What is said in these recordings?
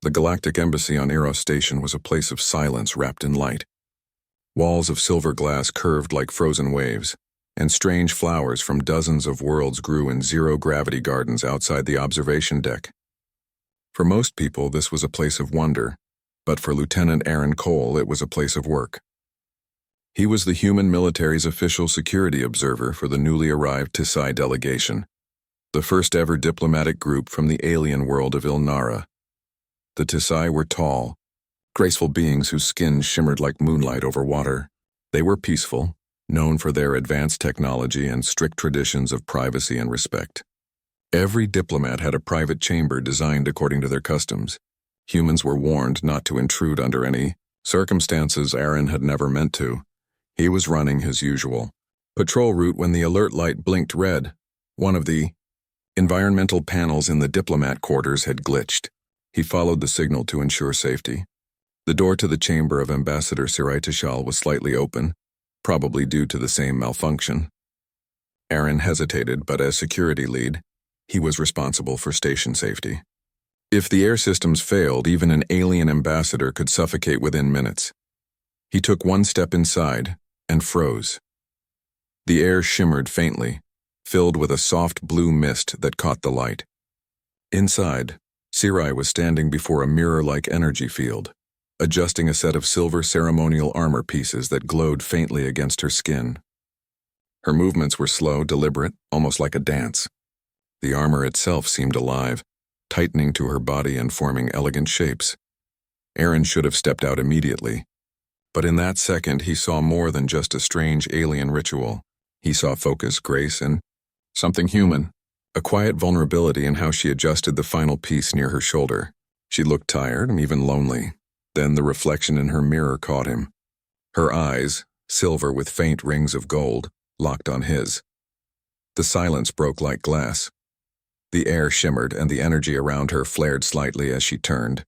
The Galactic Embassy on Eros Station was a place of silence wrapped in light. Walls of silver glass curved like frozen waves, and strange flowers from dozens of worlds grew in zero-gravity gardens outside the observation deck. For most people, this was a place of wonder, but for Lieutenant Aaron Cole, it was a place of work. He was the human military's official security observer for the newly arrived Tisai delegation, the first-ever diplomatic group from the alien world of Ilnara. The Tisai were tall, graceful beings whose skin shimmered like moonlight over water. They were peaceful, known for their advanced technology and strict traditions of privacy and respect. Every diplomat had a private chamber designed according to their customs. Humans were warned not to intrude under any circumstances Aaron had never meant to. He was running his usual patrol route when the alert light blinked red. One of the environmental panels in the diplomat quarters had glitched. He followed the signal to ensure safety. The door to the chamber of Ambassador Sirai was slightly open, probably due to the same malfunction. Aaron hesitated, but as security lead, he was responsible for station safety. If the air systems failed, even an alien ambassador could suffocate within minutes. He took one step inside and froze. The air shimmered faintly, filled with a soft blue mist that caught the light. Inside, Sirai was standing before a mirror-like energy field, adjusting a set of silver ceremonial armor pieces that glowed faintly against her skin. Her movements were slow, deliberate, almost like a dance. The armor itself seemed alive, tightening to her body and forming elegant shapes. Aaron should have stepped out immediately, but in that second he saw more than just a strange alien ritual. He saw focus, grace, and something human. A quiet vulnerability in how she adjusted the final piece near her shoulder. She looked tired and even lonely. Then the reflection in her mirror caught him. Her eyes, silver with faint rings of gold, locked on his. The silence broke like glass. The air shimmered and the energy around her flared slightly as she turned.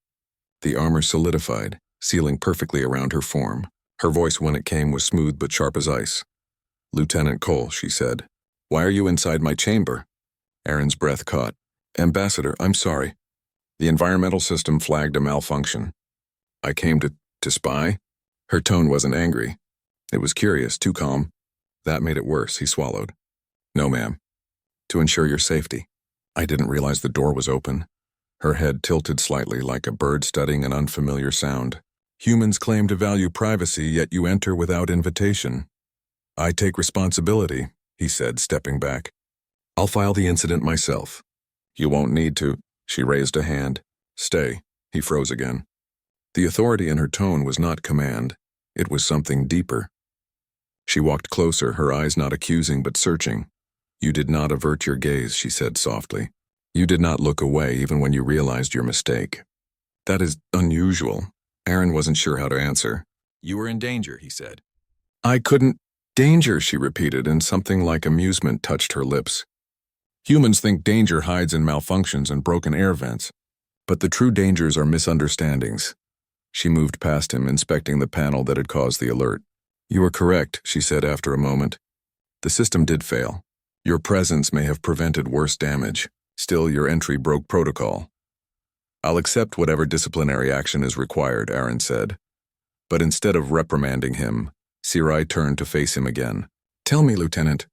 The armor solidified, sealing perfectly around her form. Her voice when it came was smooth but sharp as ice. "Lieutenant Cole," she said. "Why are you inside my chamber?" Aaron's breath caught. "Ambassador, I'm sorry. The environmental system flagged a malfunction. I came to spy?" Her tone wasn't angry. It was curious, too calm. That made it worse, he swallowed. "No, ma'am. To ensure your safety." I didn't realize the door was open. Her head tilted slightly like a bird studying an unfamiliar sound. "Humans claim to value privacy, yet you enter without invitation." "I take responsibility," he said, stepping back. "I'll file the incident myself." "You won't need to." She raised a hand. "Stay." He froze again. The authority in her tone was not command. It was something deeper. She walked closer, her eyes not accusing but searching. "You did not avert your gaze," she said softly. "You did not look away even when you realized your mistake." "That is unusual." Aaron wasn't sure how to answer. "You were in danger," he said. "I couldn't—" "Danger," she repeated, and something like amusement touched her lips. "Humans think danger hides in malfunctions and broken air vents, but the true dangers are misunderstandings." She moved past him, inspecting the panel that had caused the alert. "You are correct," she said after a moment. "The system did fail. Your presence may have prevented worse damage. Still, your entry broke protocol." "I'll accept whatever disciplinary action is required," Aaron said. But instead of reprimanding him, Sirai turned to face him again. "Tell me, Lieutenant,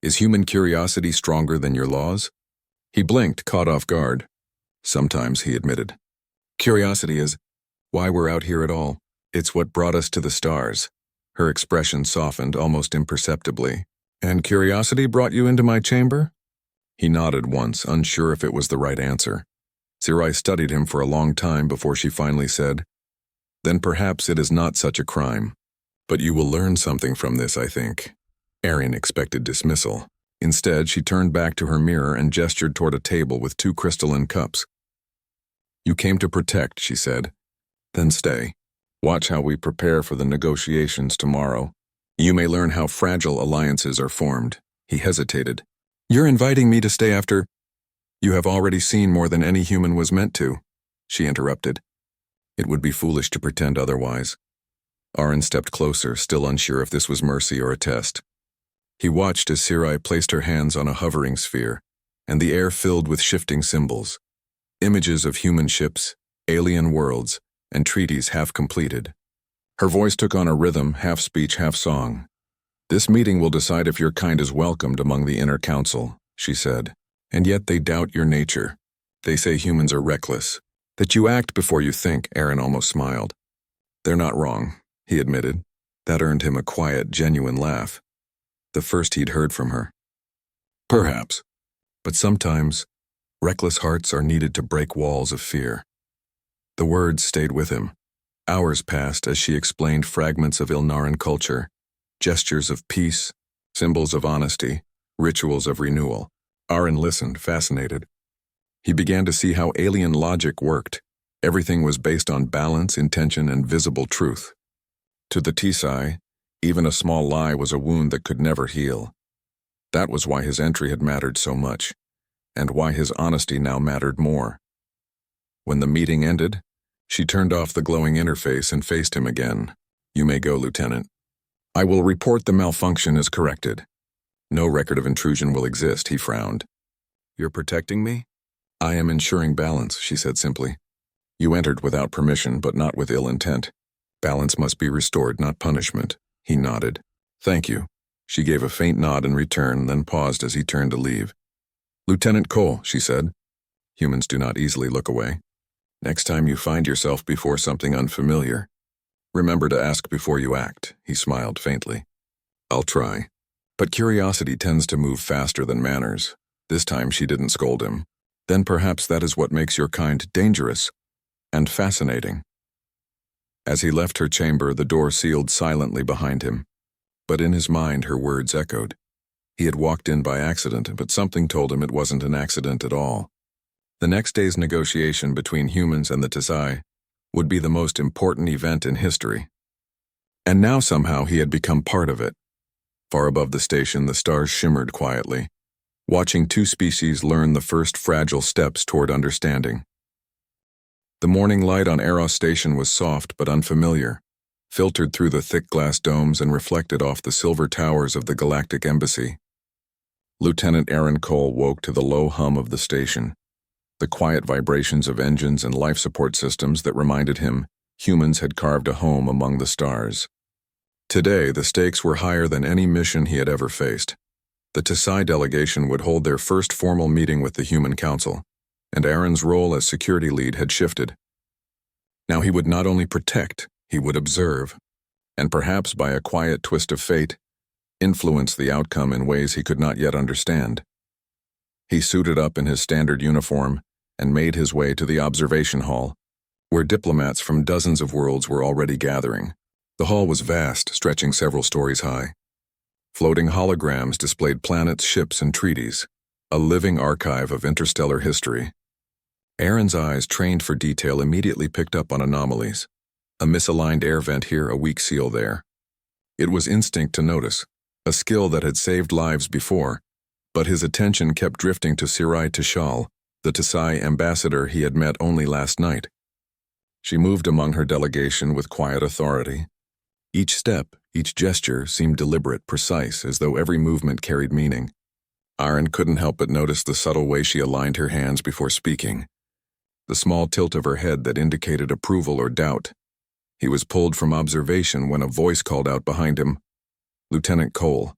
is human curiosity stronger than your laws?" He blinked, caught off guard. "Sometimes," he admitted. "Curiosity is why we're out here at all. It's what brought us to the stars." Her expression softened almost imperceptibly. "And curiosity brought you into my chamber?" He nodded once, unsure if it was the right answer. Sirai studied him for a long time before she finally said, "Then perhaps it is not such a crime. But you will learn something from this, I think." Aaron expected dismissal. Instead, she turned back to her mirror and gestured toward a table with 2 crystalline cups. "You came to protect," she said. "Then stay. Watch how we prepare for the negotiations tomorrow. You may learn how fragile alliances are formed." He hesitated. "You're inviting me to stay after—" "You have already seen more than any human was meant to," she interrupted. It would be foolish to pretend otherwise. Aaron stepped closer, still unsure if this was mercy or a test. He watched as Sirai placed her hands on a hovering sphere, and the air filled with shifting symbols. Images of human ships, alien worlds, and treaties half completed. Her voice took on a rhythm, half speech, half song. "This meeting will decide if your kind is welcomed among the inner council," she said. "And yet they doubt your nature. They say humans are reckless, that you act before you think." Aaron almost smiled. "They're not wrong," he admitted. That earned him a quiet, genuine laugh, the first he'd heard from her. "Perhaps. But sometimes, reckless hearts are needed to break walls of fear." The words stayed with him. Hours passed as she explained fragments of Ilnaran culture, gestures of peace, symbols of honesty, rituals of renewal. Aaron listened, fascinated. He began to see how alien logic worked. Everything was based on balance, intention, and visible truth. To the Tsai, even a small lie was a wound that could never heal. That was why his entry had mattered so much, and why his honesty now mattered more. When the meeting ended, she turned off the glowing interface and faced him again. "You may go, Lieutenant. I will report the malfunction as corrected. No record of intrusion will exist," he frowned. "You're protecting me?" "I am ensuring balance," she said simply. "You entered without permission, but not with ill intent. Balance must be restored, not punishment." He nodded. "Thank you." She gave a faint nod in return, then paused as he turned to leave. "Lieutenant Cole," she said. "Humans do not easily look away. Next time you find yourself before something unfamiliar, remember to ask before you act." He smiled faintly. "I'll try." But curiosity tends to move faster than manners. This time she didn't scold him. "Then perhaps that is what makes your kind dangerous and fascinating." As he left her chamber, the door sealed silently behind him. But in his mind, her words echoed. He had walked in by accident, but something told him it wasn't an accident at all. The next day's negotiation between humans and the Tsai would be the most important event in history. And now somehow he had become part of it. Far above the station, the stars shimmered quietly, watching two species learn the first fragile steps toward understanding. The morning light on Eros Station was soft but unfamiliar, filtered through the thick glass domes and reflected off the silver towers of the Galactic Embassy. Lieutenant Aaron Cole woke to the low hum of the station, the quiet vibrations of engines and life support systems that reminded him humans had carved a home among the stars. Today, the stakes were higher than any mission he had ever faced. The Tsai delegation would hold their first formal meeting with the Human Council, and Aaron's role as security lead had shifted. Now he would not only protect, he would observe, and perhaps by a quiet twist of fate, influence the outcome in ways he could not yet understand. He suited up in his standard uniform and made his way to the observation hall, where diplomats from dozens of worlds were already gathering. The hall was vast, stretching several stories high. Floating holograms displayed planets, ships, and treaties, a living archive of interstellar history. Aaron's eyes, trained for detail, immediately picked up on anomalies. A misaligned air vent here, a weak seal there. It was instinct to notice, a skill that had saved lives before, but his attention kept drifting to Sirai Tishal, the Tsai ambassador he had met only last night. She moved among her delegation with quiet authority. Each step, each gesture seemed deliberate, precise, as though every movement carried meaning. Aaron couldn't help but notice the subtle way she aligned her hands before speaking, the small tilt of her head that indicated approval or doubt. He was pulled from observation when a voice called out behind him, "Lieutenant Cole."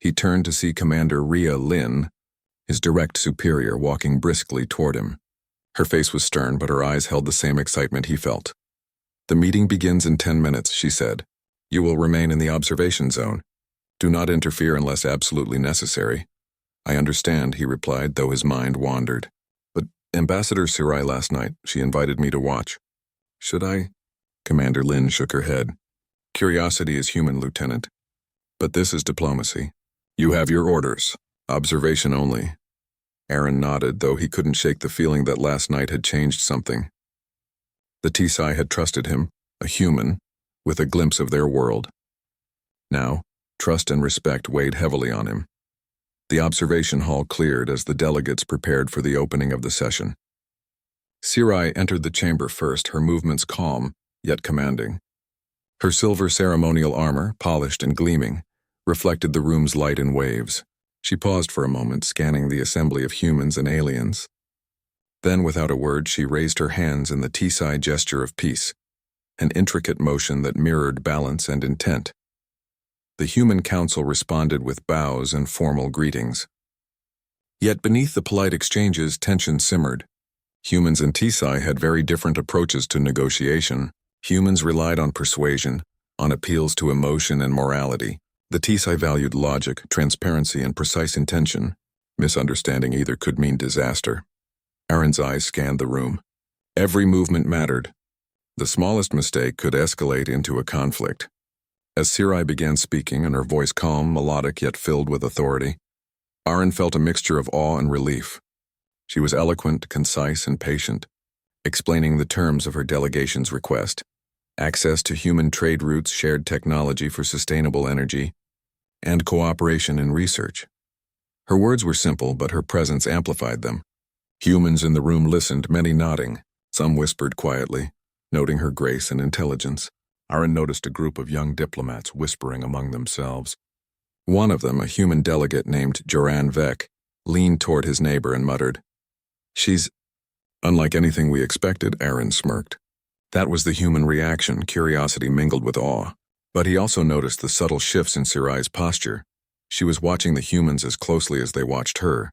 He turned to see Commander Rhea Lin, his direct superior, walking briskly toward him. Her face was stern, but her eyes held the same excitement he felt. "The meeting begins in 10 minutes, she said. "You will remain in the observation zone. Do not interfere unless absolutely necessary." "I understand," he replied, though his mind wandered. "But Ambassador Sirai last night, she invited me to watch. Should I?" Commander Lin shook her head. "Curiosity is human, Lieutenant. But this is diplomacy. You have your orders. Observation only." Aaron nodded, though he couldn't shake the feeling that last night had changed something. The Tsai had trusted him, a human, with a glimpse of their world. Now, trust and respect weighed heavily on him. The observation hall cleared as the delegates prepared for the opening of the session. Sirai entered the chamber first, her movements calm, yet commanding. Her silver ceremonial armor, polished and gleaming, reflected the room's light in waves. She paused for a moment, scanning the assembly of humans and aliens. Then, without a word, she raised her hands in the Tsai gesture of peace, an intricate motion that mirrored balance and intent. The human council responded with bows and formal greetings. Yet beneath the polite exchanges, tension simmered. Humans and Tsai had very different approaches to negotiation. Humans relied on persuasion, on appeals to emotion and morality. The Tsai valued logic, transparency, and precise intention. Misunderstanding either could mean disaster. Aaron's eyes scanned the room. Every movement mattered. The smallest mistake could escalate into a conflict. As Sirai began speaking, and her voice calm, melodic, yet filled with authority, Aaron felt a mixture of awe and relief. She was eloquent, concise, and patient, explaining the terms of her delegation's request: access to human trade routes, shared technology for sustainable energy, and cooperation in research. Her words were simple, but her presence amplified them. Humans in the room listened, many nodding. Some whispered quietly, noting her grace and intelligence. Aaron noticed a group of young diplomats whispering among themselves. One of them, a human delegate named Joran Vek, leaned toward his neighbor and muttered, "She's unlike anything we expected," Aaron smirked. That was the human reaction, curiosity mingled with awe. But he also noticed the subtle shifts in Sirai's posture. She was watching the humans as closely as they watched her.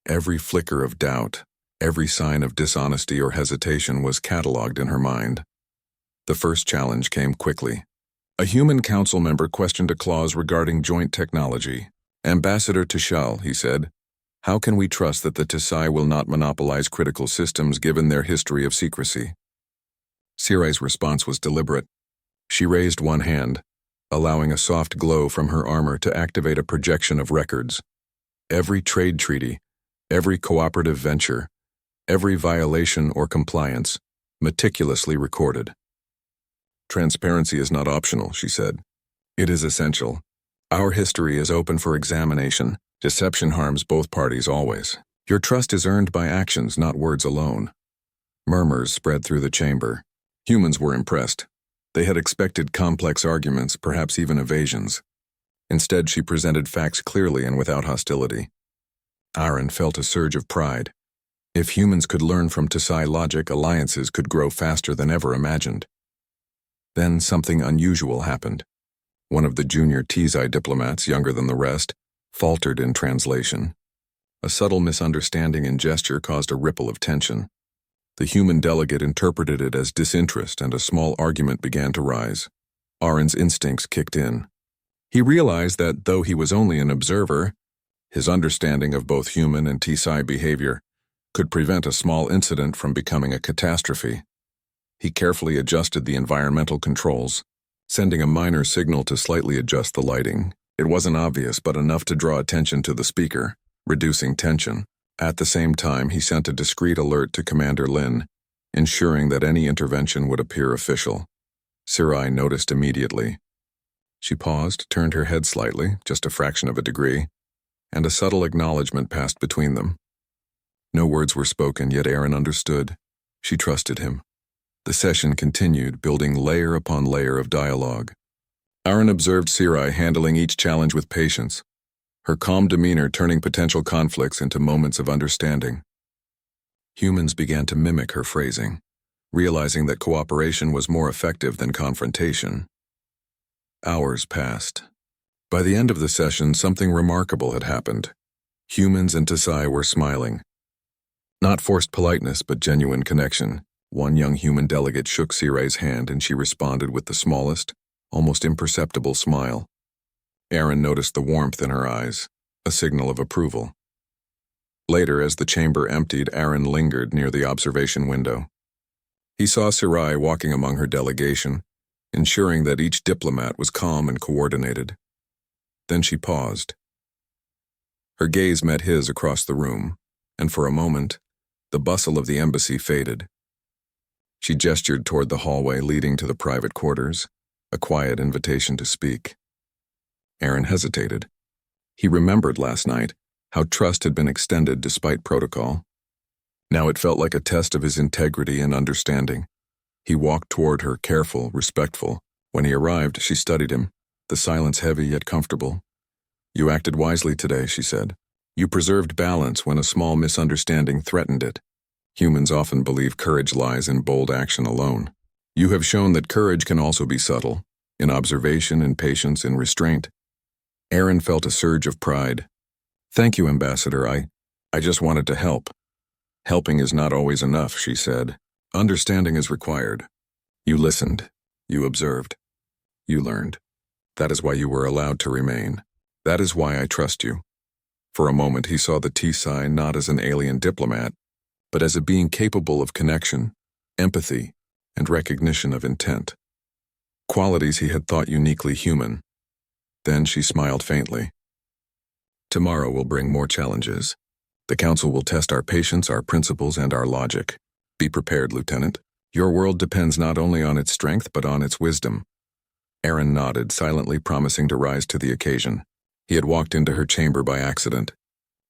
Every flicker of doubt, every sign of dishonesty or hesitation was catalogued in her mind. The first challenge came quickly. A human council member questioned a clause regarding joint technology. "Ambassador Tishal," he said, "how can we trust that the Tsai will not monopolize critical systems given their history of secrecy?" Sirai's response was deliberate. She raised one hand, allowing a soft glow from her armor to activate a projection of records. Every trade treaty, every cooperative venture, every violation or compliance, meticulously recorded. "Transparency is not optional," she said. "It is essential. Our history is open for examination. Deception harms both parties always. Your trust is earned by actions, not words alone." Murmurs spread through the chamber. Humans were impressed. They had expected complex arguments, perhaps even evasions. Instead, she presented facts clearly and without hostility. Aaron felt a surge of pride. If humans could learn from Tsai logic, alliances could grow faster than ever imagined. Then something unusual happened. One of the junior Tsai diplomats, younger than the rest, faltered in translation. A subtle misunderstanding in gesture caused a ripple of tension. The human delegate interpreted it as disinterest, and a small argument began to rise. Aaron's instincts kicked in. He realized that, though he was only an observer, his understanding of both human and Tsai behavior could prevent a small incident from becoming a catastrophe. He carefully adjusted the environmental controls, sending a minor signal to slightly adjust the lighting. It wasn't obvious, but enough to draw attention to the speaker, reducing tension. At the same time, he sent a discreet alert to Commander Lin, ensuring that any intervention would appear official. Sirai noticed immediately. She paused, turned her head slightly, just a fraction of a degree, and a subtle acknowledgement passed between them. No words were spoken, yet Aaron understood. She trusted him. The session continued, building layer upon layer of dialogue. Aaron observed Sirai handling each challenge with patience, her calm demeanor turning potential conflicts into moments of understanding. Humans began to mimic her phrasing, realizing that cooperation was more effective than confrontation. Hours passed. By the end of the session, something remarkable had happened. Humans and Tsai were smiling. Not forced politeness, but genuine connection. One young human delegate shook Sirai's hand, and she responded with the smallest, almost imperceptible smile. Aaron noticed the warmth in her eyes, a signal of approval. Later, as the chamber emptied, Aaron lingered near the observation window. He saw Sirai walking among her delegation, ensuring that each diplomat was calm and coordinated. Then she paused. Her gaze met his across the room, and for a moment, the bustle of the embassy faded. She gestured toward the hallway leading to the private quarters, a quiet invitation to speak. Aaron hesitated. He remembered last night how trust had been extended despite protocol. Now it felt like a test of his integrity and understanding. He walked toward her, careful, respectful. When he arrived, she studied him, the silence heavy yet comfortable. "You acted wisely today," she said. "You preserved balance when a small misunderstanding threatened it." Humans often believe courage lies in bold action alone. You have shown that courage can also be subtle, in observation, in patience, in restraint. Aaron felt a surge of pride. Thank you, Ambassador. I just wanted to help. Helping is not always enough, she said. Understanding is required. You listened. You observed. You learned. That is why you were allowed to remain. That is why I trust you. For a moment he saw the T-Sci not as an alien diplomat, but as a being capable of connection, empathy, and recognition of intent. Qualities he had thought uniquely human. Then she smiled faintly. Tomorrow will bring more challenges. The Council will test our patience, our principles, and our logic. Be prepared, Lieutenant. Your world depends not only on its strength but on its wisdom. Aaron nodded, silently promising to rise to the occasion. He had walked into her chamber by accident.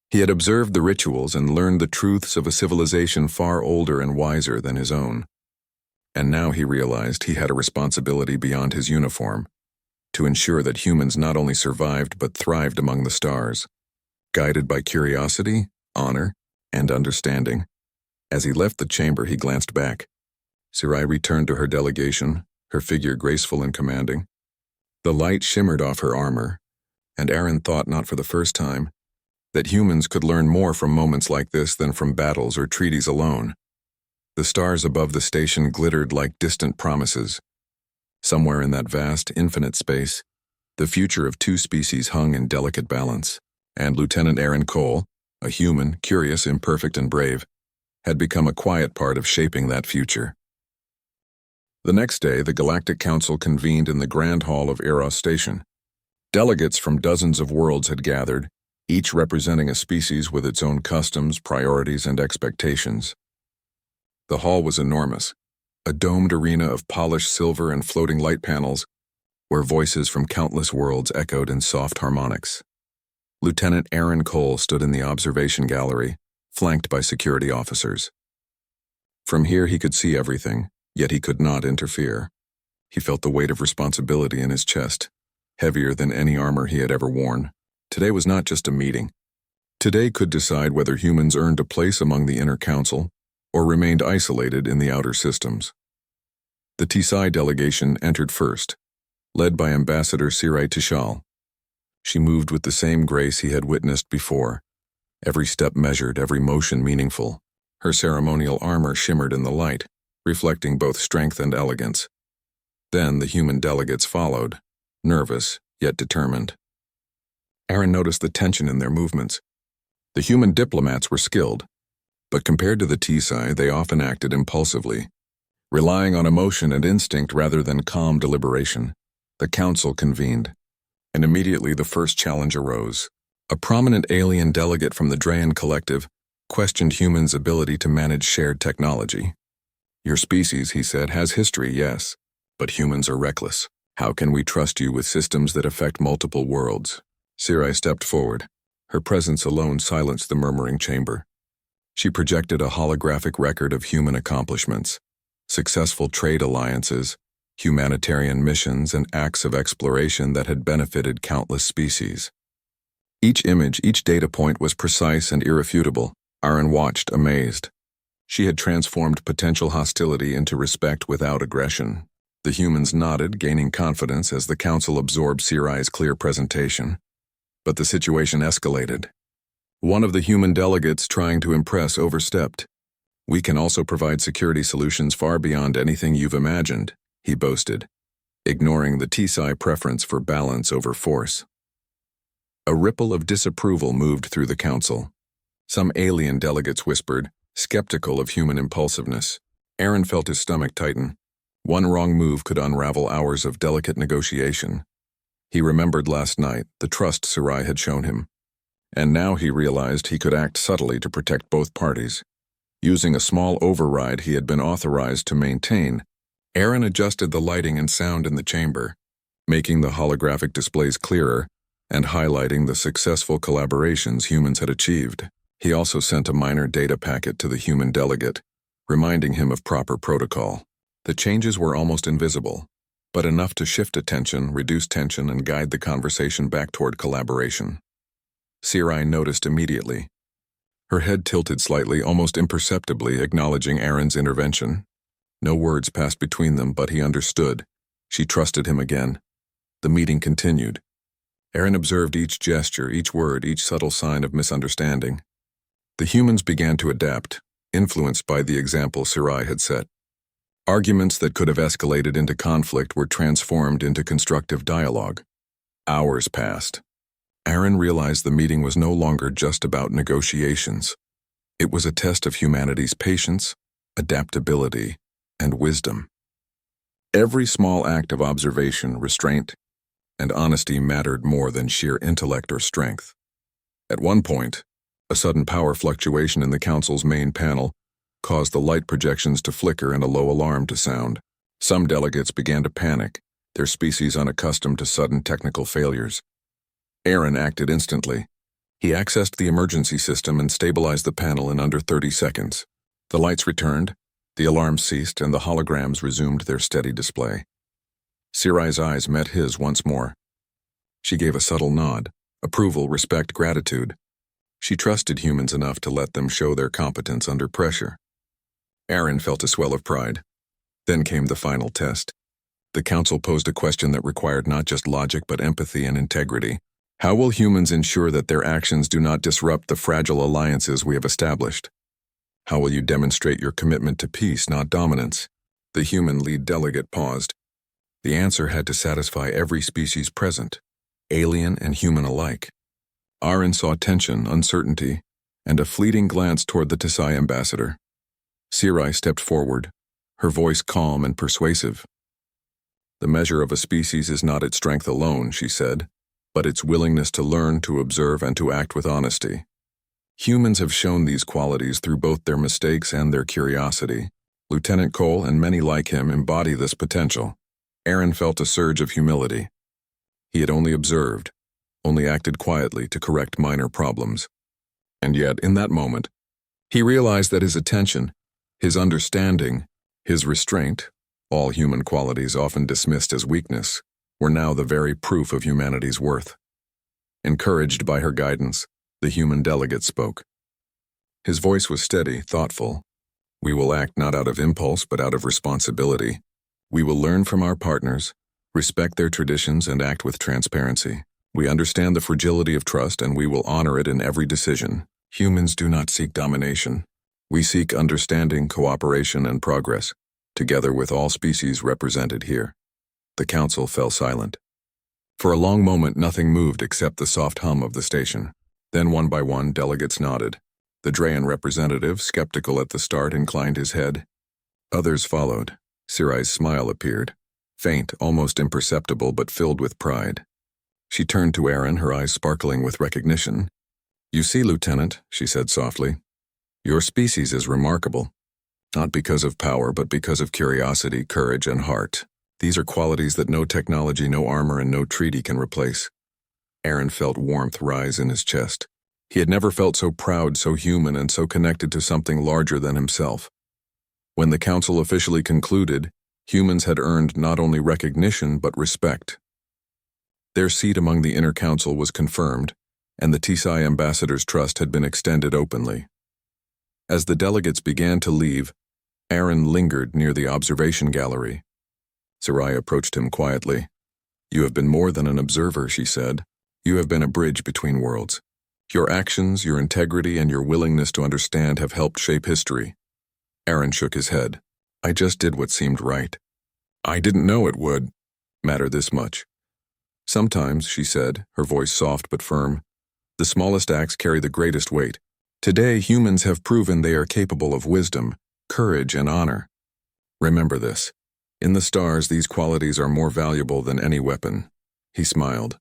He had observed the rituals and learned the truths of a civilization far older and wiser than his own. And now he realized he had a responsibility beyond his uniform, to ensure that humans not only survived but thrived among the stars, guided by curiosity, honor, and understanding. As he left the chamber, he glanced back. Sarai returned to her delegation, her figure graceful and commanding. The light shimmered off her armor, and Aaron thought, not for the first time, that humans could learn more from moments like this than from battles or treaties alone. The stars above the station glittered like distant promises. Somewhere in that vast, infinite space, the future of two species hung in delicate balance, and Lieutenant Aaron Cole, a human, curious, imperfect, and brave, had become a quiet part of shaping that future. The next day, the Galactic Council convened in the Grand Hall of Eros Station. Delegates from dozens of worlds had gathered, each representing a species with its own customs, priorities, and expectations. The hall was enormous, a domed arena of polished silver and floating light panels, where voices from countless worlds echoed in soft harmonics. Lieutenant Aaron Cole stood in the observation gallery, flanked by security officers. From here he could see everything, yet he could not interfere. He felt the weight of responsibility in his chest, heavier than any armor he had ever worn. Today was not just a meeting. Today could decide whether humans earned a place among the inner council or remained isolated in the outer systems. The T-Sci delegation entered first, led by Ambassador Sirai Tishal. She moved with the same grace he had witnessed before, every step measured, every motion meaningful. Her ceremonial armor shimmered in the light, reflecting both strength and elegance. Then the human delegates followed, nervous yet determined. Aaron noticed the tension in their movements. The human diplomats were skilled, but compared to the T-Sci, they often acted impulsively. Relying on emotion and instinct rather than calm deliberation, the council convened, and immediately the first challenge arose. A prominent alien delegate from the Drayan Collective questioned humans' ability to manage shared technology. Your species, he said, has history, yes, but humans are reckless. How can we trust you with systems that affect multiple worlds? Sirai stepped forward. Her presence alone silenced the murmuring chamber. She projected a holographic record of human accomplishments, successful trade alliances, humanitarian missions, and acts of exploration that had benefited countless species. Each image, each data point was precise and irrefutable. Aaron watched, amazed. She had transformed potential hostility into respect without aggression. The humans nodded, gaining confidence as the council absorbed Sirai's clear presentation. But the situation escalated. One of the human delegates trying to impress overstepped. We can also provide security solutions far beyond anything you've imagined, he boasted, ignoring the T-Sci preference for balance over force. A ripple of disapproval moved through the council. Some alien delegates whispered, skeptical of human impulsiveness. Aaron felt his stomach tighten. One wrong move could unravel hours of delicate negotiation. He remembered last night the trust Sarai had shown him. And now he realized he could act subtly to protect both parties. Using a small override he had been authorized to maintain, Aaron adjusted the lighting and sound in the chamber, making the holographic displays clearer and highlighting the successful collaborations humans had achieved. He also sent a minor data packet to the human delegate, reminding him of proper protocol. The changes were almost invisible, but enough to shift attention, reduce tension, and guide the conversation back toward collaboration. Sirai noticed immediately. Her head tilted slightly, almost imperceptibly, acknowledging Aaron's intervention. No words passed between them, but he understood. She trusted him again. The meeting continued. Aaron observed each gesture, each word, each subtle sign of misunderstanding. The humans began to adapt, influenced by the example Sci-Fi had set. Arguments that could have escalated into conflict were transformed into constructive dialogue. Hours passed. Aaron realized the meeting was no longer just about negotiations. It was a test of humanity's patience, adaptability, and wisdom. Every small act of observation, restraint, and honesty mattered more than sheer intellect or strength. At one point, a sudden power fluctuation in the council's main panel caused the light projections to flicker and a low alarm to sound. Some delegates began to panic, their species unaccustomed to sudden technical failures. Aaron acted instantly. He accessed the emergency system and stabilized the panel in under 30 seconds. The lights returned, the alarm ceased, and the holograms resumed their steady display. Sci-Fi's eyes met his once more. She gave a subtle nod, approval, respect, gratitude. She trusted humans enough to let them show their competence under pressure. Aaron felt a swell of pride. Then came the final test. The council posed a question that required not just logic but empathy and integrity. How will humans ensure that their actions do not disrupt the fragile alliances we have established? How will you demonstrate your commitment to peace, not dominance? The human lead delegate paused. The answer had to satisfy every species present, alien and human alike. Aaron saw tension, uncertainty, and a fleeting glance toward the Tsai ambassador. Sci-Fi stepped forward, her voice calm and persuasive. The measure of a species is not its strength alone, she said, but its willingness to learn, to observe, and to act with honesty. Humans have shown these qualities through both their mistakes and their curiosity. Lieutenant Cole and many like him embody this potential. Aaron felt a surge of humility. He had only observed, only acted quietly to correct minor problems. And yet, in that moment, he realized that his attention, his understanding, his restraint, all human qualities often dismissed as weakness, were now the very proof of humanity's worth. Encouraged by her guidance, the human delegate spoke. His voice was steady, thoughtful. We will act not out of impulse but out of responsibility. We will learn from our partners, respect their traditions, and act with transparency. We understand the fragility of trust, and we will honor it in every decision. Humans do not seek domination. We seek understanding, cooperation, and progress, together with all species represented here. The council fell silent. For a long moment, nothing moved except the soft hum of the station. Then, one by one, delegates nodded. The Drayan representative, skeptical at the start, inclined his head. Others followed. Sci-Fi's smile appeared, faint, almost imperceptible, but filled with pride. She turned to Aaron, her eyes sparkling with recognition. "You see, Lieutenant," she said softly, "your species is remarkable. Not because of power, but because of curiosity, courage, and heart. These are qualities that no technology, no armor, and no treaty can replace." Aaron felt warmth rise in his chest. He had never felt so proud, so human, and so connected to something larger than himself. When the council officially concluded, humans had earned not only recognition but respect. Their seat among the inner council was confirmed, and the Tsai ambassador's trust had been extended openly. As the delegates began to leave, Aaron lingered near the observation gallery. Sci-Fi approached him quietly. "You have been more than an observer," she said. "You have been a bridge between worlds. Your actions, your integrity, and your willingness to understand have helped shape history." Aaron shook his head. "I just did what seemed right. I didn't know it would matter this much." "Sometimes," she said, her voice soft but firm, "the smallest acts carry the greatest weight. Today, humans have proven they are capable of wisdom, courage, and honor. Remember this. In the stars, these qualities are more valuable than any weapon." He smiled,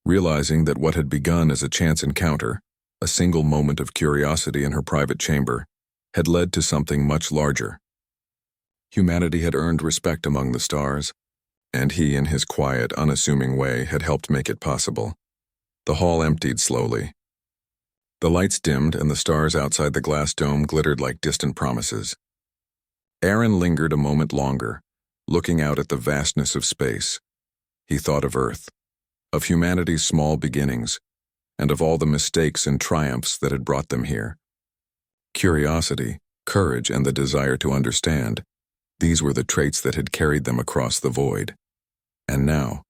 realizing that what had begun as a chance encounter, a single moment of curiosity in her private chamber, had led to something much larger. Humanity had earned respect among the stars, and he, in his quiet, unassuming way, had helped make it possible. The hall emptied slowly. The lights dimmed, and the stars outside the glass dome glittered like distant promises. Aaron lingered a moment longer, looking out at the vastness of space. He thought of Earth, of humanity's small beginnings, and of all the mistakes and triumphs that had brought them here. Curiosity, courage, and the desire to understand, these were the traits that had carried them across the void. And now,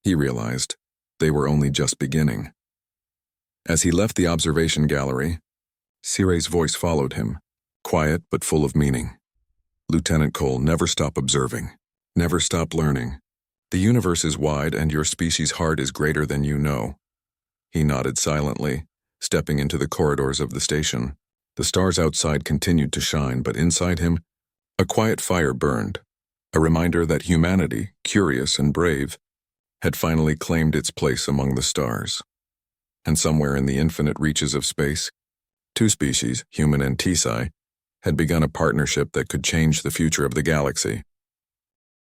he realized, they were only just beginning. As he left the observation gallery, Cire's voice followed him, quiet but full of meaning. Lieutenant Cole, never stop observing. Never stop learning. The universe is wide and your species' heart is greater than you know. He nodded silently, stepping into the corridors of the station. The stars outside continued to shine, but inside him, a quiet fire burned, a reminder that humanity, curious and brave, had finally claimed its place among the stars. And somewhere in the infinite reaches of space, two species, human and Tsci, had begun a partnership that could change the future of the galaxy.